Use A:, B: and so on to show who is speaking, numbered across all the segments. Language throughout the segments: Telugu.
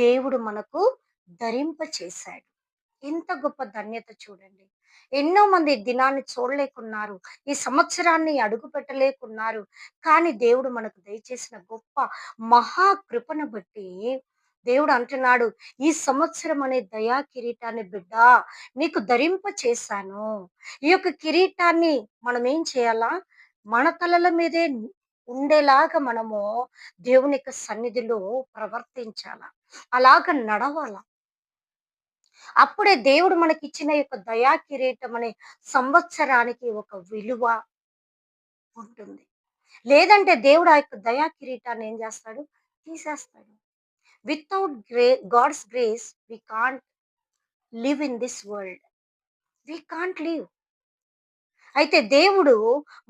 A: దేవుడు మనకు ధరింపచేశాడు. ఎంత గొప్ప ధన్యత చూడండి. ఎన్నో మంది ఈ దినాన్ని చూడలేకున్నారు. ఈ సంవత్సరాన్ని అడుగుపెట్టలేకున్నారు. కానీ దేవుడు మనకు దయచేసిన గొప్ప మహా కృపను బట్టి దేవుడు అంటున్నాడు, "ఈ సంవత్సరం అనే దయా కిరీటాన్ని బిడ్డా నీకు ధరింపచేశాను." ఈ యొక్క కిరీటాన్ని మనం ఏం చేయాలా? మన తలల మీదే ఉండేలాగా మనము దేవుని యొక్క సన్నిధిలో ప్రవర్తించాల. అలాగ నడవాల. అప్పుడే దేవుడు మనకిచ్చిన యొక్క దయా కిరీటం అనే సంవత్సరానికి ఒక విలువ ఉంటుంది. లేదంటే దేవుడు ఆ యొక్క దయా కిరీటాన్ని ఏం చేస్తాడు? తీసేస్తాడు. Without God's grace we can't live in this world. We can't live. అయితే దేవుడు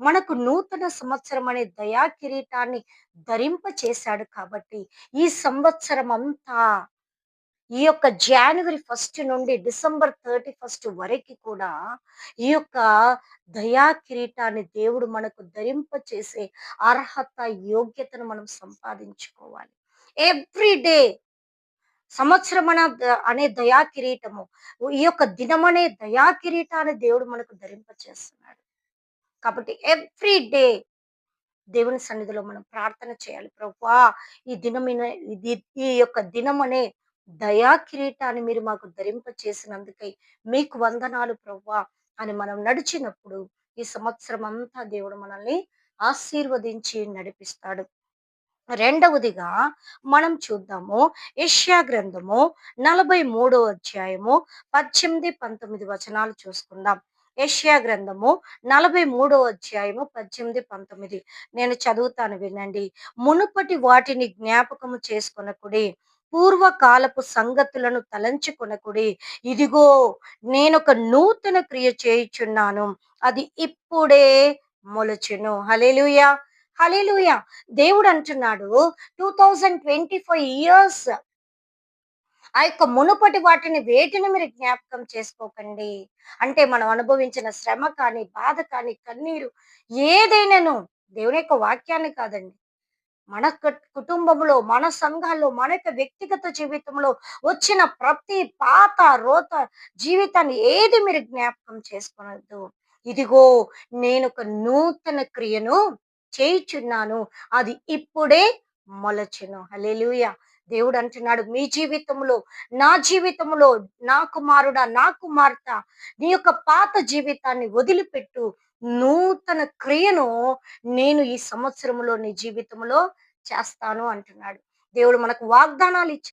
A: మనకు నూతన సంవత్సరం అనే దయా కిరీటాన్ని ధరింప చేశాడు కాబట్టి ఈ సంవత్సరం అంతా ఈ యొక్క జనవరి 1 నుండి డిసెంబర్ 31 వరకి కూడా ఈ యొక్క దయా కిరీటాన్ని దేవుడు మనకు ధరింప చేసే అర్హత, యోగ్యతను మనం సంపాదించుకోవాలి. ఎవ్రీ డే సంవత్సరం అనే దయా కిరీటము, ఈ యొక్క దినమనే దయా కిరీటాన్ని దేవుడు మనకు ధరింప చేస్తున్నాడు. కాబట్టి ఎవ్రీ డే దేవుని సన్నిధిలో మనం ప్రార్థన చేయాలి. ప్రభువా, ఈ దినమిన ఇది ఈ యొక్క దినమనే దయా కిరీటాన్ని మీరు మాకు ధరింప చేసినందుకై మీకు వందనాలు ప్రభువా అని మనం నడిచినప్పుడు ఈ సంవత్సరం అంతా దేవుడు మనల్ని ఆశీర్వదించి నడిపిస్తాడు. రెండవదిగా మనం చూద్దాము, యెషయా గ్రంథము 43వ అధ్యాయము 18, 19 వచనాలు చూసుకుందాం. యెషయా గ్రంథము 43వ అధ్యాయము 18, 19 నేను చదువుతాను వినండి. మునుపటి వాటిని జ్ఞాపకము చేసుకొనకుడి, పూర్వకాలపు సంగతులను తలంచుకొనకుడి. ఇదిగో నేనొక నూతన క్రియ చేయుచున్నాను, అది ఇప్పుడే మొలచెను. హల్లెలూయా, హల్లెలూయా. దేవుడు అంటున్నాడు 2025 ఇయర్స్ ఆ యొక్క మునుపటి వాటిని వేటిని మీరు జ్ఞాపకం చేసుకోకండి. అంటే మనం అనుభవించిన శ్రమ కానీ, బాధ కానీ, కన్నీరు ఏదైనాను దేవుని యొక్క వాక్యాన్ని కాదండి. మన కుటుంబంలో, మన సంఘాల్లో, మన యొక్క వ్యక్తిగత జీవితంలో వచ్చిన ప్రతి పాత, రోత జీవితాన్ని ఏది మీరు జ్ఞాపకం చేసుకోనొద్దు. ఇదిగో నేనొక నూతన క్రియను చేయుచున్నాను, అది ఇప్పుడే మొలచెను. హల్లెలూయా. దేవుడు అంటున్నాడు, మీ జీవితంలో, నా జీవితంలో, నా కుమారుడా, నా కుమార్తె, నీ యొక్క పాత జీవితాన్ని వదిలిపెట్టు. నూతన క్రియను నేను ఈ సంవత్సరంలో నీ జీవితంలో చేస్తాను అంటున్నాడు. దేవుడు మనకు వాగ్దానాలు ఇచ్చాడు.